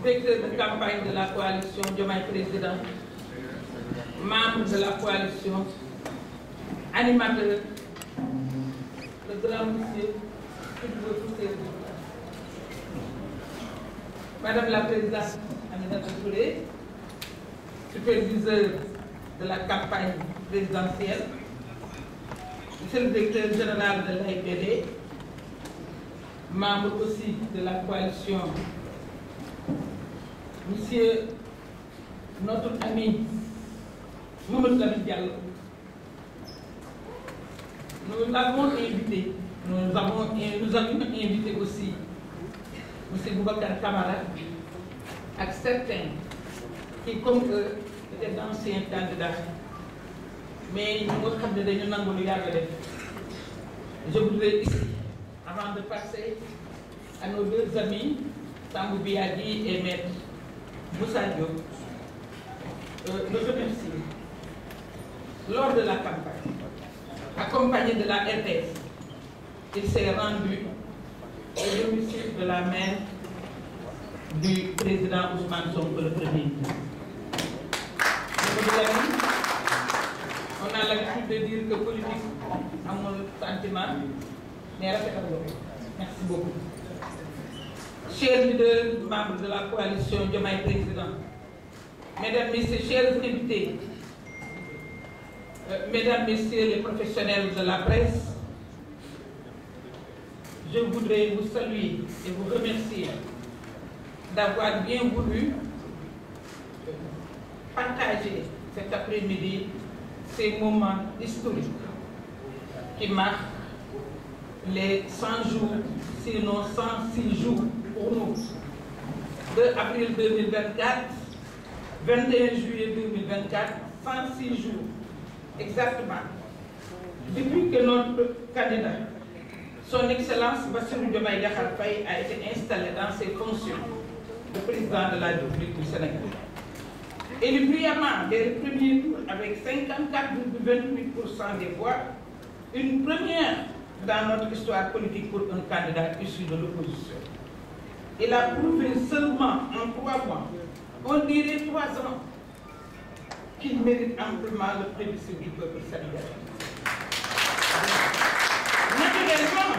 directeur de campagne de la coalition Diomaye Président, membre de la coalition, animateur, le grand monsieur, Madame la Présidente Aminata Touré, superviseur de la campagne présidentielle, Monsieur le directeur général de l'AIBD, membre aussi de la coalition, Monsieur notre ami Mamadou Lamine Diallo. Nous l'avons invité, nous avons invité aussi M. Boubacar Camara, avec certains qui, comme eux, étaient d'anciens candidats. Mais nous avons je voudrais ici, avant de passer à nos deux amis, Sambou Biagi et Maître Moussa Diop, le remercier. Lors de la campagne, accompagné de la RTS, il s'est rendu au domicile de la mère du président Ousmane Sonko, le premier ministre. On a l'habitude de dire que politique a mon sentiment, mais merci beaucoup. Chers leaders, membres de la coalition Diomaye Président, Mesdames, Messieurs, chers invités, Mesdames, Messieurs les professionnels de la presse, je voudrais vous saluer et vous remercier d'avoir bien voulu partager cet après-midi ces moments historiques qui marquent les 100 jours, sinon 106 jours pour nous. 2 avril 2024, 21 juillet 2024, 106 jours exactement. Depuis que notre candidat, son Excellence Bassirou Diomaye Diakhar Faye, a été installé dans ses fonctions de président de la République du Sénégal. Élu brillamment dès le premier tour avec 54,28% des voix, une première dans notre histoire politique pour un candidat issu de l'opposition. Il a prouvé seulement en 3 mois, on dirait 3 ans, qu'il mérite amplement le plébiscite du peuple sénégalais. Naturellement,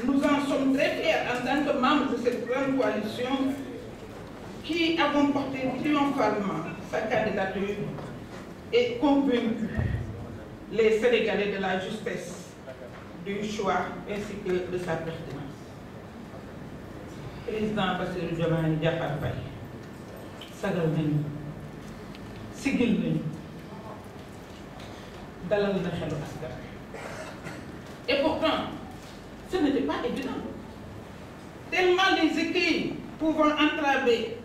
nous en sommes très fiers en tant que membres de cette grande coalition qui avons porté triomphalement sa candidature et convaincu les Sénégalais de la justesse du choix ainsi que de sa pertinence. Président Bassirou Diomaye Diakhar Faye, sagal nañu, sigil nañu, dalal na xelu askan. Et pourtant, ce n'était pas évident. Tellement les écueils pouvant entraver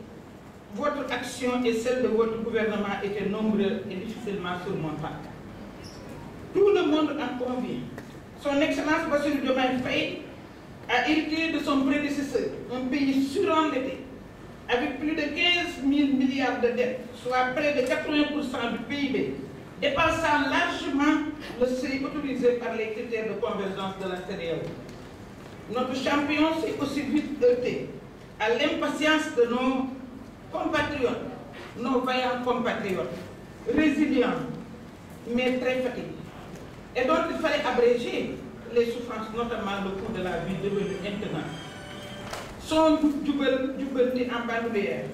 votre action et celle de votre gouvernement étaient nombreux et difficilement surmontables. Tout le monde en convient. Son Excellence Bassirou Diomaye Faye a hérité de son prédécesseur un pays surendetté avec plus de 15 000 milliards de dettes, soit près de 80% du PIB, dépassant largement le seuil autorisé par les critères de convergence de la CEDEAO. Notre champion s'est aussi vite heurté à l'impatience de nos compatriotes, nos vaillants compatriotes, résilients, mais très fatigués, et dont il fallait abréger les souffrances, notamment le coût de la vie devenu intenable. Son Djoubaldi en bandoulière,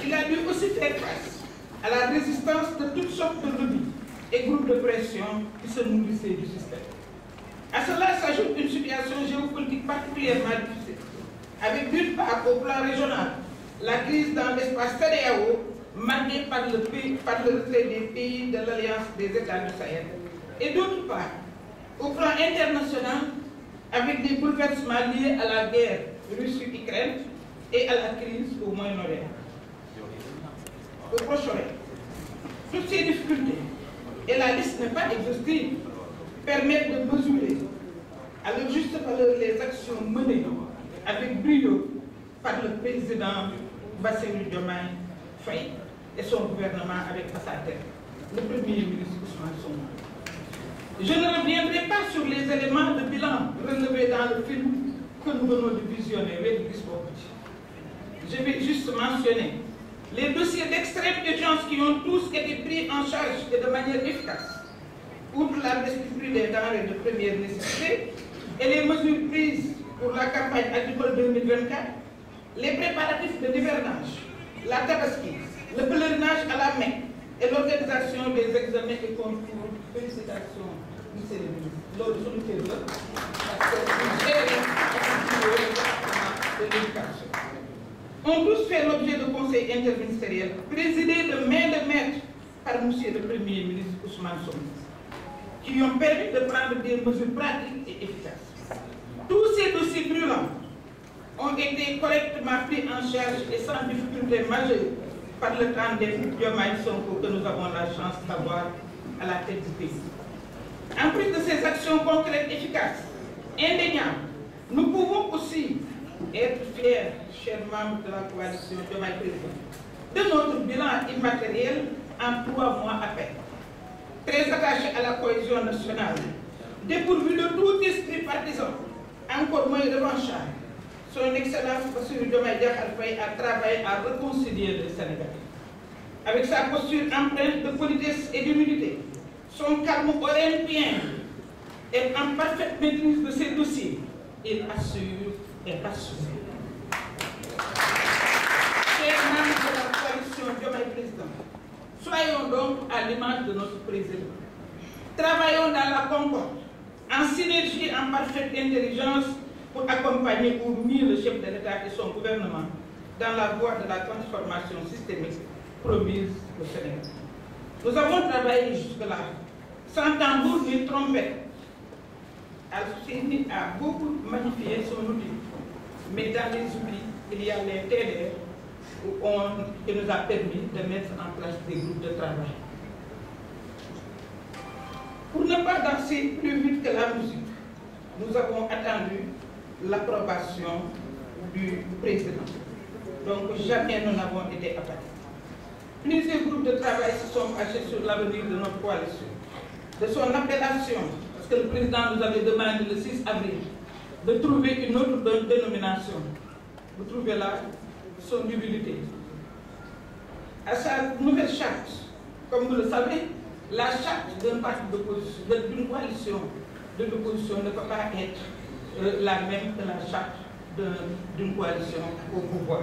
il a dû aussi faire face à la résistance de toutes sortes de lobbies et groupes de pression qui se nourrissaient du système. À cela s'ajoute une situation géopolitique particulièrement difficile, avec d'une part au plan régional la crise dans l'espace CEDEAO marquée par le retrait des pays de l'Alliance des États du Sahel, et d'autre part au plan international avec des bouleversements liés à la guerre Russie-Ukraine et à la crise au Moyen-Orient, au Proche-Orient. Toutes ces difficultés, et la liste n'est pas exhaustive, permettent de mesurer à leur juste valeur les actions menées avec brio par le président Bassirou Diomaye Faye et son gouvernement avec à sa tête le premier ministre Ousmane Sonko. Je ne reviendrai pas sur les éléments de bilan relevés dans le film que nous venons de visionner. je vais juste mentionner les dossiers d'extrême urgence qui ont tous été pris en charge et de manière efficace, outre la restitution des denrées de première nécessité et les mesures prises pour la campagne agricole 2024, les préparatifs de l'hivernage, la tabaski, le pèlerinage à la Mecque et l'organisation des examens et concours. Félicitations, monsieur le ministre. Lors de son parce que vous gérez de l'éducation. Ont tous fait l'objet de conseils interministériels présidés de main de maître par monsieur le Premier ministre Ousmane Sonko, qui ont permis de prendre des mesures pratiques et efficaces. Tous ces dossiers brûlants ont été correctement pris en charge et sans difficulté majeure par le tandem Diomaye Sonko que nous avons la chance d'avoir à la tête du pays. En plus de ces actions concrètes efficaces, indéniables, nous pouvons aussi être fiers, chers membres de la coalition Diomaye Président, de notre bilan immatériel en 3 mois à peine. Très attaché à la cohésion nationale, dépourvu de tout esprit partisan, encore moins revanchard, son Excellence Bassirou Diomaye Diakhar Faye a travaillé à réconcilier les Sénégalais. Avec sa posture empreinte de politesse et d'humilité, son calme olympien et en parfaite maîtrise de ses dossiers, il assure et rassure. Chers membres de la coalition Diomaye Président, soyons donc à l'image de notre président. Travaillons dans la concorde, en synergie, en parfaite intelligence, pour accompagner au mieux le chef de l'État et son gouvernement dans la voie de la transformation systémique promise au Sénégal. Nous avons travaillé jusque-là, sans tambour ni trompette. Al-Husseini a beaucoup magnifié son outil, mais dans les outils, il y a les TDR qui nous a permis de mettre en place des groupes de travail. Pour ne pas danser plus vite que la musique, nous avons attendu l'approbation du président. Donc jamais nous n'avons été abattus. Plusieurs groupes de travail se sont penchés sur l'avenir de notre coalition, de son appellation, parce que le président nous avait demandé le 6 avril de trouver une autre dénomination. Vous trouvez là son humilité. À sa nouvelle charte, comme vous le savez, la charte d'un parti d'opposition, d'une coalition de l'opposition ne peut pas être la même que la charte d'une coalition au pouvoir.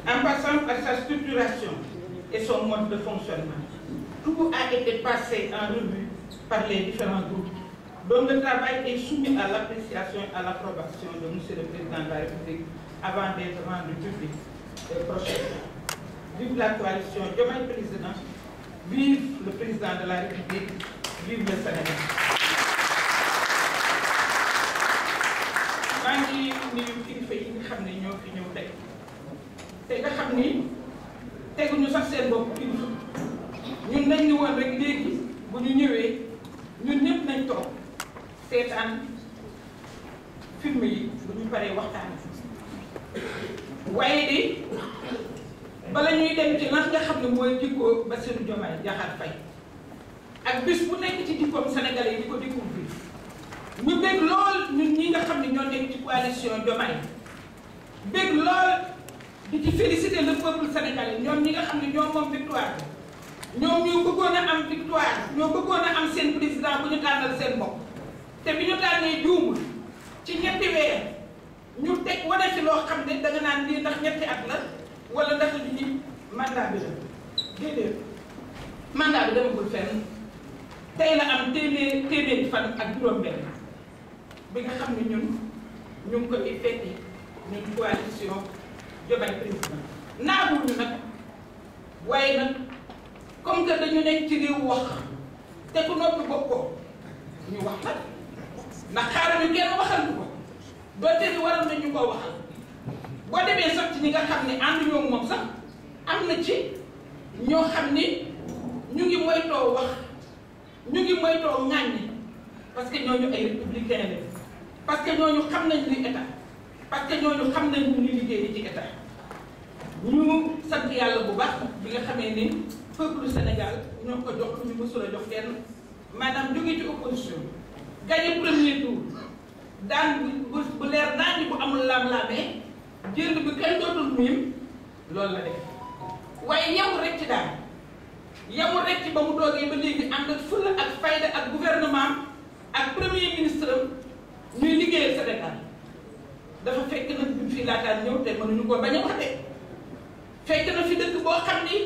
En passant par sa structuration et son mode de fonctionnement, tout a été passé en revue par les différents groupes, dont le travail est soumis à l'appréciation et à l'approbation de M. le Président de la République avant d'être rendu public prochainement. Vive la coalition Diomaye Président, vive le Président de la République, vive le Sénégal. maa ngi nuyu kilifa yi nga xam ne ñoo fi ñëw tey te nga xam ni teguñu sax seen bopp kilifa ñun dañ ni woon rek léegi bu ñu ñëwee ñun ñëpp nañ toog seetaan film yi bu ñu paree waxtaan waaye de bala ñuy dem ci lan nga xam ne mooy jikko Bassirou Diomaye Diakhar Faye ak bis bu nekk ci jikkoom sénégalais yi di ko découvrir ñu bég lool ñun ñi nga xam ne ñoo nekk ci coalition Diomaye bég lool di ci féliciter le peuple sénégalais ñoom ñi nga xam ne ñoo moom victoire ñoom ñoo bëggoon a am victoire ñoo bëggoon a am seen président bu ñu tànnal seen bopp te bi ñu tànnee juumul ci ñetti weer ñu teg wane ci loo xam ne danga naan lii ndax ñetti at la wala ndax li ñuy mandat bi la déedéet mandat bi demagul fenn tey la am téeméeri fan ak juróom-benn bi nga xam ne ñun ñu ngi koy fekki ñun coalition Diomaye Président naagul ñu nag waaye nag comme que dañu nekk ci réew wax te ku noppi bokkoo ñu wax nag ndax xaaral ñu kenn waxal ñu ko doonte ni waroon nañu ko waxal boo demee sax ci ñi nga xam ne ànd ñoo moom sax am na ci ñoo xam ni ñu ngi moytoo wax ñu ngi moytoo ŋàññi parce que ñooñu ay républicain la parce que ñooñu xam nañ li état parce que ñooñu xam nañ ñu liggéey ci état ñu sant yàlla bu baax bi nga xamee ni peuple Sénégal ñoo ko jox lu ñu mësul a jox kenn maanaam jóge ci opposition gagné premier tour daan bu leer daan ñu ko amul laam-laamee jënd bi kenn dootul miim loolu la def waaye yamul rek ci daal yamul rek ci ba mu toogee ba léegi ànd ak fulla ak fayda ak gouvernement ak premier ministre am ñuy liggéeyal Sénégal dafa fekk na bi fi laataan ñëw te mënuñu ko bañ a wax de fekk na fi dëkk boo xam ni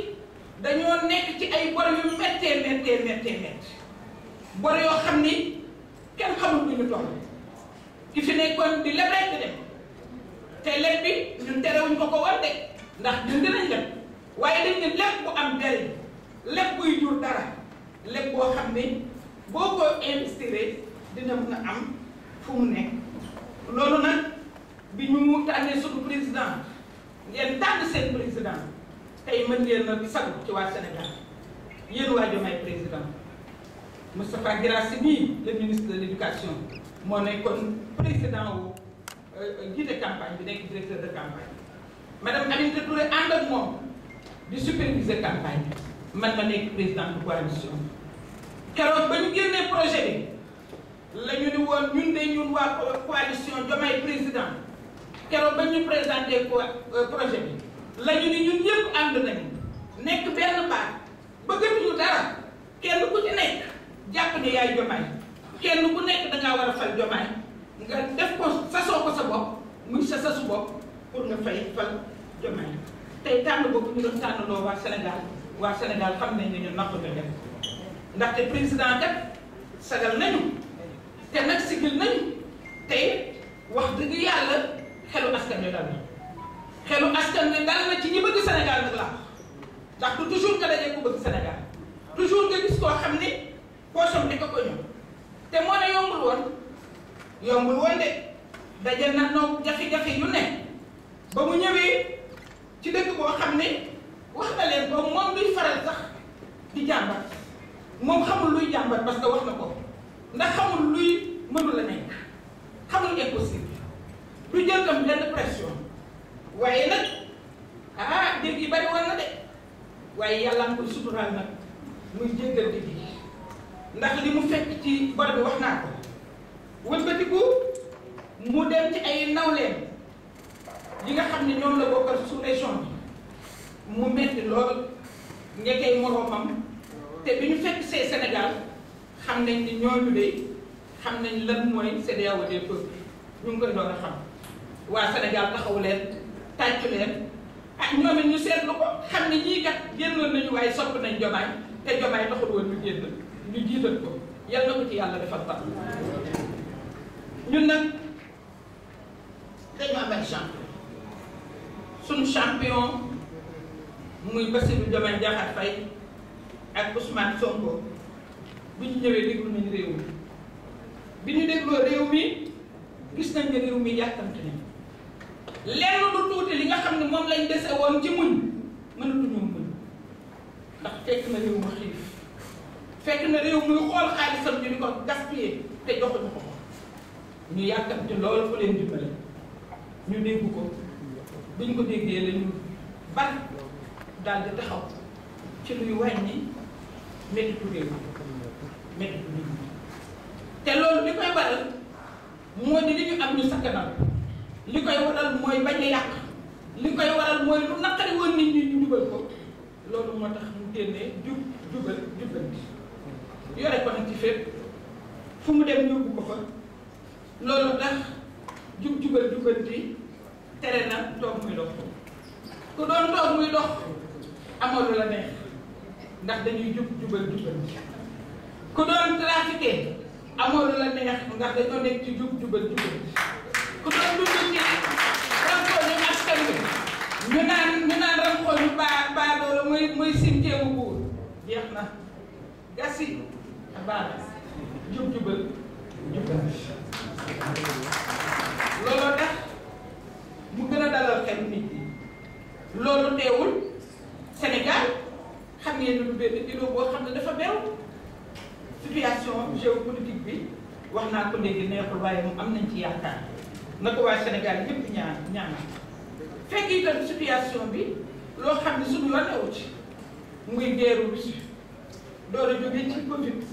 dañoo nekk ci ay bor yu méttee bor yoo xam ni kenn xamul lu ñu toll ki fi nekkoon di leb rek di dem te leb bi ñun terewuñ ko war de ndax ñun dinañ leb waaye dañ ne leb bu am njariñ leb buy jur dara leb boo xam ni boo ko investir dina mën a am fu mu nekk loolu nag bi ñu tànnee suñu président ngeen tànn seen président tey mën ngeen a sagu ci waa Sénégal yéen waa Diomaye président Moustapha Guirassy bii le ministre de l'éducation moo nekkoon président wu jiite campagne bi nekk directeur de campagne madame Aminata Touré ànd ak moom di superviser campagne bi man ma nekk président de coalition keroog ba ñu génnee projet bi la ñu ni woon ñun de ñun waa coalition Diomaye président keroog ba ñu présenté projet bi la ñu ni ñun ñëpp ànd nañu nekk benn baat bëggatuñu dara kenn ku ci nekk jàpp ne yaay Diomaye kenn ku nekk dangaa war a fal Diomaye nga def ko sasoo ko sa bopp muy sa sasu bopp pour nga fay fal Diomaye tey tànn boobu ñu doon tànnaloo waa Sénégal xam nañ ne ñun napp nga def ndaxte président kat sagal nañu te nag sigil nañu tey wax dëgg yàlla xelu askan wi dal na xelu askan wi dal na ci ñi bëgg Sénégal nag laa ndax du toujours nga dajee ku bëgg Sénégal toujours nga gis koo xam ni poosam di ko ñëw te moo ne yombul woon de daje na noog jafe-jafe yu ne ba mu ñëwee ci dëkk boo xam ne wax na leen ko moom luy faral sax di jàmbat moom xamul luy jàmbat parce que wax na ko ndax xamul luy mënu la nekk xamul impossible du jël tam benn pression waaye nag dégg yi bari woon na de waaye yàlla nga koy suturaal nag muy jéggal dégg yi ndax li mu fekk ci bor bi wax naa ko wëlbatiku mu dem ci ay nawleen yi nga xam ne ñoom la bokkal sous région bi mu metti lool ngekkee moroomam te bi ñu fekk see Sénégal xam nañ ni ñooñu de xam nañ lan mooy CEDEAO des peuples ñu ngi koy doon a xam waa Sénégal taxaw leen tàccu leen ñoom it ñu seetlu ko xam ne ñii kat génnoon nañu waaye sopp nañ Diomaye te Diomaye taxul woon ñu génn ñu jiital ko yal na ko ci yàlla defal tax ñun nag dañu am ay champion suñu champion muy Bassirou Diomaye Diakhar Faye ak Ousmane Sonko bi ñu ñëwee déglu nañu réew mi bi ñu dégloo réew mi gis nañ ne réew mi yàkkamti nañ lenn lu tuuti li nga xam ne moom lañ dese woon ci muñ mënatuñoo muñ ndax fekk na réew mu xiif fekk na réew muy xool xaalisam ñu di ko gaspiller te joxuñu ko ñu yàkkamti loolu ko leen dimbale ñu dégg ko buñ ko déggee la ñu bari daal di taxaw ci luy wàññi méttitu réew méttitu nit ñi te loolu li koy waral moo di li ñu am ñu sakkanal li koy waral mooy bañ a yàq li koy waral mooy lu naqari woon nit ñi ñu jubal ko loolu moo tax mu génnee jubbanti yore ko nag ci fépp fu mu dem yóbbu ko fa loolu tax jubbanti tere na toog muy dox ku doon toog muy dox amoo lu la neex ndax dañuy jubbanti ku doon trafiqué amoo lu la neex ndax dañoo nekk ci jubbanti ku doon dund ci rankoon ñu askan wi ñu naan rankoon ñu baa loolu mooy simteewu buur jeex na gasi baala jubal looloo tax mu gën a dalal xel nit ñi loolu teewul Sénégal xam ngeen ne lu benn kilo boo xam ne dafa beew situation géopolitique bi wax naa ko léegi neexul waaye moom am nañ ci yaakaar na ko waa Sénégal yëpp ñaan fekk itam situation bi loo xam ne suñu yoon newu ci muy guerre Russie door a jóge ci Covid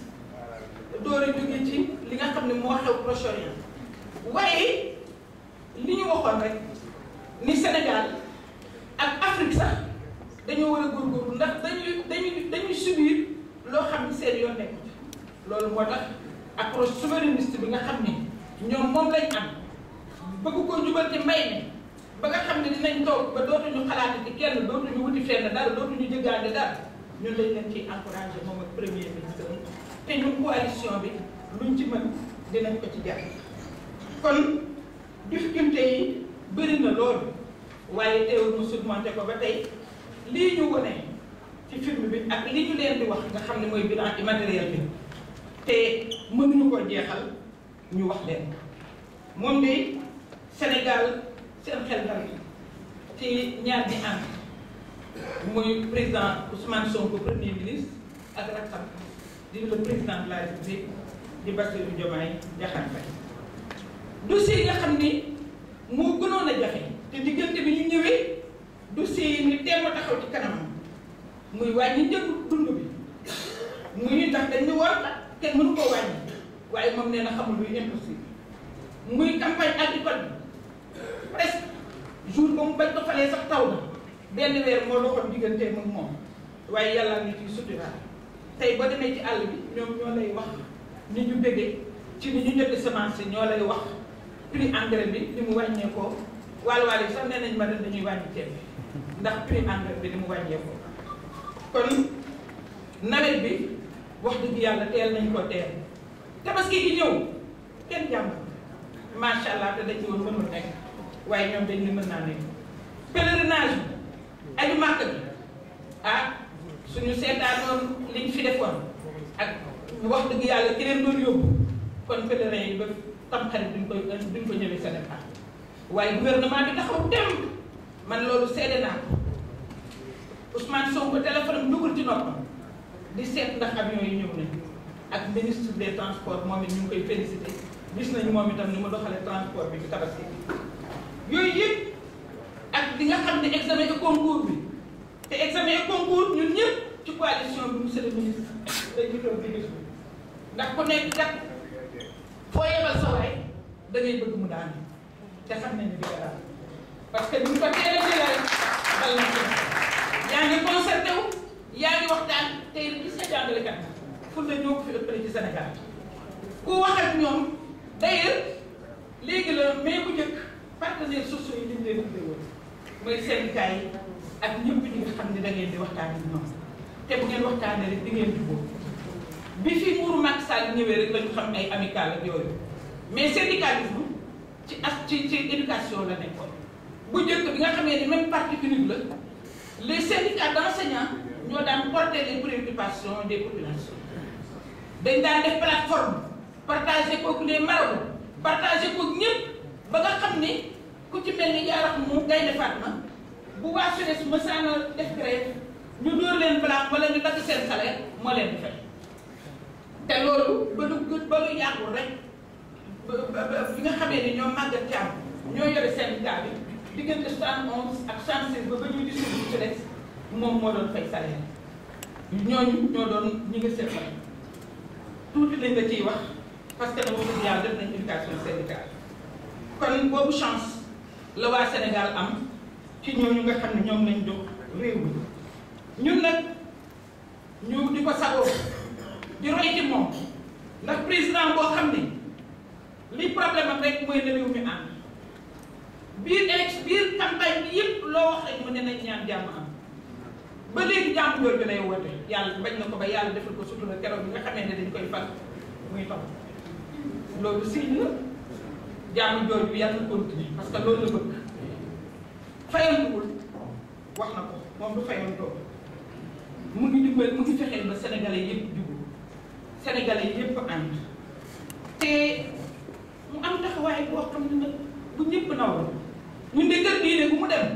door a jóge ci li nga xam ne moo xew Proche-Orient waaye li ñu waxoon rek ni Sénégal ak Afrique sax dañoo war a góorgóorlu ndax dañuy subir loo xam ni seen yoon nekk loolu moo tax approche souverainiste bi nga xam ni ñoom moom lañ am bëgg koo jubal ci mbay mi ba nga xam ne dinañ toog ba dootuñu xalaat ci kenn dootuñu wuti fenn dara dootuñu jëgaande dara ñun lañ leen ciy encouragé moom ak premier ministre te ñun coalition bi luñ ci mën dinañ ko ci jàpp. kon difficulté yi bëri na loolu waaye teewul mu surmonté ko ba tey lii ñu wone ci film bi ak li ñu leen di wax nga xam ne mooy bilan immatériel bi te mënuñu ko jeexal ñu wax leen moom de Sénégal seen xel dal ci ñaar ñi ànd muy président Ousmane Sonko premier ministre ak rakkam di le président de la République di Bassirou Diomaye Diakhar Faye dossier yi nga xam ni moo gënoon a jafe te diggante bi ñu ñëwee dossier yi ni teem a taxaw ci kanamam muy wàññi njëgu dund bi muy tax dañ ñu war kenn mënu koo wàññi waaye moom nee na xamul luy impossible muy campagne agricole bi presque jour ba mu bañ ko falee sax taw na benn weer moo doxoon diggante moom moom waaye yàlla ngi ciy suturaal tey boo demee ci àll bi ñoom ñoo lay wax ni ñu bëggee ci ni ñu jot semence ñoo lay wax prix engrais bi ni mu wàññeekoo waal yi sax nee nañ ma dañuy wàññi ceeb bi ndax prix engrais bi ni mu wàññeekoo kon nawet bi wax dëgg yàlla teel nañ ko teel tabaski gi ñëw kenn jàmm macha allah te dañ ci woon mënul nekk waaye ñoom dañ ni mën naa nekk pèlerinage bi aju màkk bi suñu seetaanoon liñ fi defoon ak wax dëgg yàlla ki leen doon yóbbu kon pèlerin yi ba tamxarit duñ ko ñëwee Sénégal waaye gouvernement bi taxaw dem man loolu seede naa ko Ousmane Sonko téléphone am dugul ci noppam di seet ndax avion yi ñëw nañ ak ministre des transports moom it ñu ngi koy félicité gis nañu moom itam ni mu doxalee transport bi ci tabaski yooyu yëpp ak li nga xam ne examen et concours bi te examen et concours ñun ñëpp ci coalition bi monsieur le ministre dañuy toog di gis ndax ku nekk kat foo yebal sa waay da ngay bëgg mu daan te xam nañu di ko daal parce que duñ ko teel a jëlee dal na ci yaa ngi concerté wu yaa ngi waxtaan tey gis nga jàngalekat ful na ñoo ko fi ëppale ci Sénégal ku wax ak ñoom d'ailleurs léegi la mais bu njëkk partenaires sociaux yi dañ leen di woon mooy syndicat yi ak ñëpp ñi nga xam ne da ngeen di waxtaan ak ñoom te bu ngeen waxtaanee rek di ngeen jubóo bi fi nguuru Macky Sall ñëwee rek la ñu xam ay amical ak yooyu mais syndicalisme ci éducation la nekkoon bu njëkk bi nga xamee ni même parti unique la les syndicats d'enseignants ñoo daan porter les préoccupations des populations dañ daan def plateforme partager kook les marabouts partager kook ñëpp ba nga xam ni ku ci mel ni yaarax mu Gaynde Fatma bu waa SONES mësaana def grève ñu dóor leen blanc wala ñu dagg seen salaire moo leen di fay te loolu ba lu yàggul rek bi nga xamee ni ñoom màggat jàmm ñoo yore syndicat bi diggante 71 ak 76 ba ñuy distribué SONES moom moo doon fay salaire ñooñu ñoo doon ñi nga seetlu tuuti lañ la ciy wax parce que dama bëgg yàlla def nañ éducation syndicale kon boobu chance la waa Sénégal am ci ñooñu nga xam ne ñoom lañ jox réew mi ñun nag ñu di ko sagoo di roy ci moom ndax président boo xam ne li problème am rek mooy ne réew mi ànd biir campagne bi yëpp loo wax rek mu ne nañ ñaan jàmm am ba léegi jàmm jooju lay woote yàlla bañ na ko ba yàlla defal ko sutura keroog bi nga xamee ne dañ koy fal muy taw loolu signe la jàmm jooju bi yàlla continuer parce que loolu la bëgg fayantuwul wax na ko moom du fayantoo mu ngi dimbali mu ngi fexeel ba sénégalais yëpp jublu sénégalais yëpp ànd te mu am taxawaay boo xam ne nag bu ñëpp naw la ñun de kër diine bu mu dem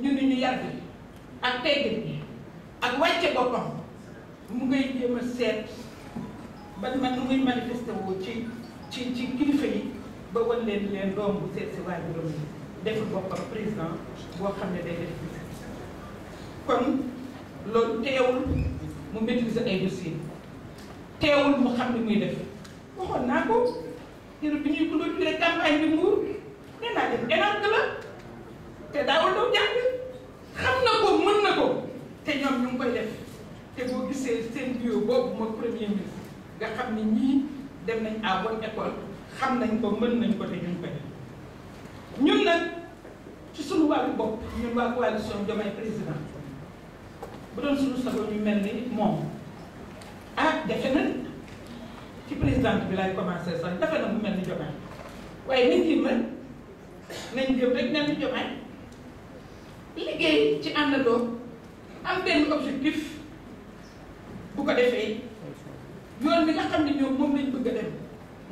ñun ni ñu yar bi ak teggin bi ak wàcce boppam mu ngay jéem a seet ban man nu muy manifesté woo ci kilifa yi ba wan leen doom bu seet si waajuram yi deful boppam président boo xam ne day def kon loolu teewul mu maîtriser ay dossiers teewul mu xam ni muy def waxoon naa ko keroog bi ñuy clôturer campagne bi Mbour nee naa leen énorme la te daawul daw jàng xam na ko mën na ko te ñoom ñu ngi koy def te boo gisee seen bio boobu moom premier ministre nga xam ni ñii dem nañ à bonne école xam nañ ko mën nañ ko te ñu ngi koy def ñun nag ci suñu wàllu bopp ñun waa coalition Diomaye président bu doon suñu sago ñu mel ni moom defe na ci présidente bi laay commencé sax defe na mu mel ni Diomaye waaye nit ñi nañ jëm rek mel ni Diomaye liggéey ci àndandoo am benn objectif bu ko defee yoon bi nga xam ne ñoom moom lañ bëgg a dem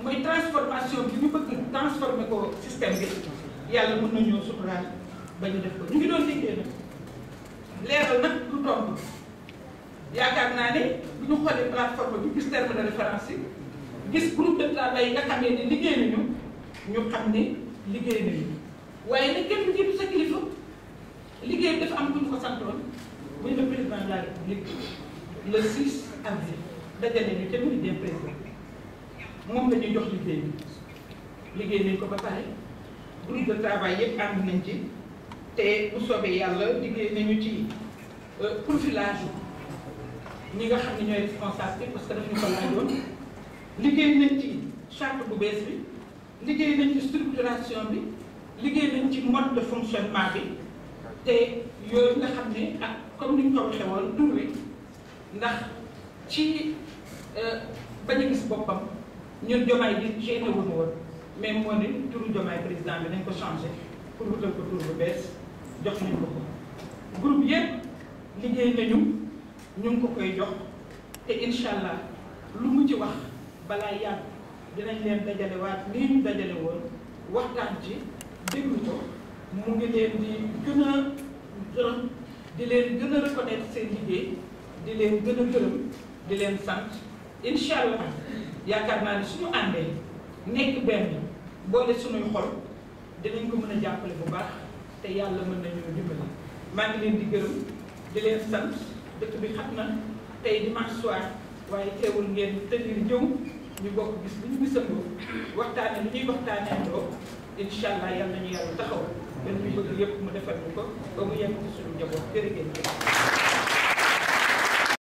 mooy transformation bi ñu bëgg transformer ko système bi yàlla mën nañoo suturaal ba ñu def ko ñu ngi doon liggéey nag leeral nag lu tomb yaakaar naa ne bu ñu xoolee plateforme bi gis terme de référence yi gis groupe de travail yi nga xamee ne liggéey nañu ñu xam ne liggéey nañu waaye nag kenn du jiitu sa kilifa liggéey dafa am bu ñu ko santoon muy le président de la république le 6 avril dajale ñu te Méridien président moom la ñuy jox liggéey bi liggéey nañ ko ba pare groupe de travail yëpp ànd nañ ci te bu soobee yàlla liggéey nañu ci profilage ñi nga xam ne ñooy responsable parce que daf ñu ko laajoon liggéey nañ ci charte bu bees bi liggéey nañ ci structuration bi liggéey nañ ci mode de fonctionnement bi te yooyu nga xam ne ak comme ni ñu ko waxee woon tur wi ndax ci bañ a gis boppam ñun Diomaye bi génne wuñu woon mais moo ne turu Diomaye président bi nañ ko changé pour wutal ko tur bu bees jox nañ ko ko groupe yëpp liggéey nañu ñu ngi ko koy jox te incha allah lu mu ci wax balaa yàgg dinañ leen dajale waat lii ñu dajale woon waxtaan ci déglu ko mu ngi leen di gën a gërëm di leen gën a reconnaître seen liggéey di leen gën a gërëm di leen sant incha allah yaakaar naa ne suñu àndee nekk benn boole suñuy xol dinañ ko mën a jàppale bu baax te yàlla mën nañu dimbali maa ngi leen di gërëm di leen sant dëkk bi xam na tey dimanche soir waaye teewul ngeen tenir ñëw ñu bokk gis lu ñu gisandoo waxtaane lu ñuy waxtaanee ndoo incha allah yal nañu yàlla taxaw benn ñu bëgg yëpp mu defal ñu ko ba mu yem ci suñu njaboot jërë ngeen jëf